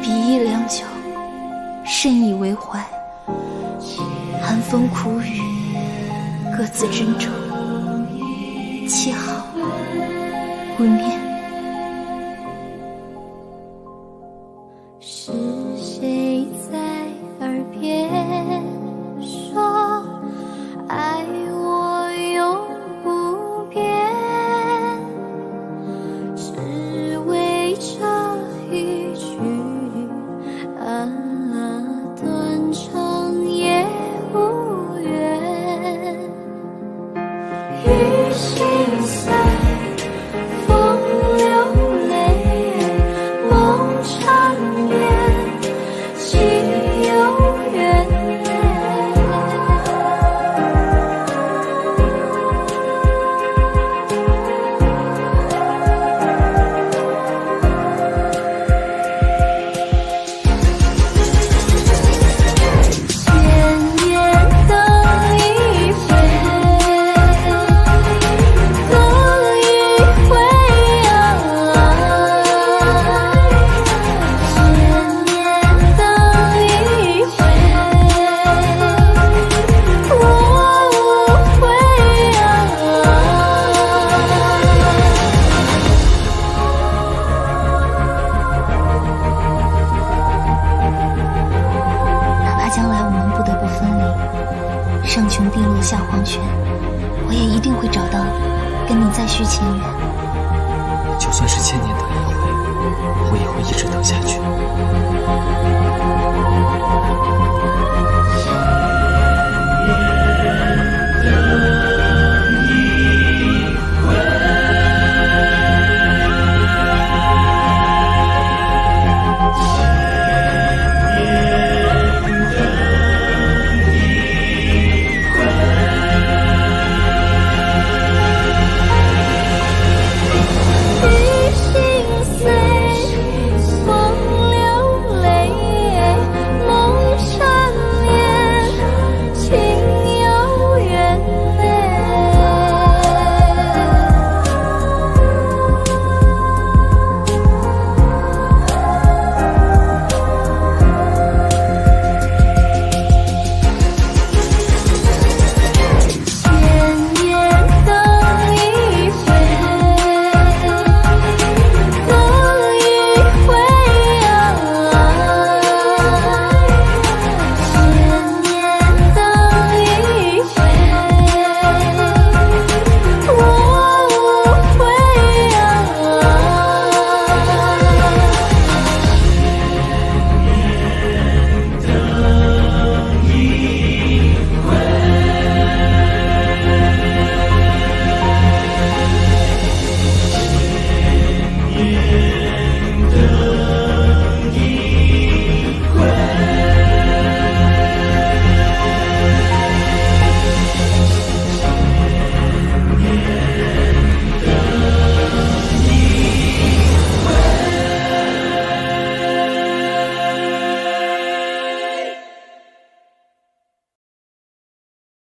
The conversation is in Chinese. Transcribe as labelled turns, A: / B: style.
A: 比翼良久，深以为怀。寒风苦雨，各自珍重。沏好，温眠。
B: 是谁在耳边说，爱我永不变？只为这一句断肠也无缘。雨心碎，风流泪，梦缠绵，情有缘。千年等一回，等一回啊！千年等一回，我无悔啊！
A: 哪怕将来我们不得不分离，上穷碧落下黄泉，我也一定会找到跟你再续前缘。
C: 就算是千年等一回，我也会一直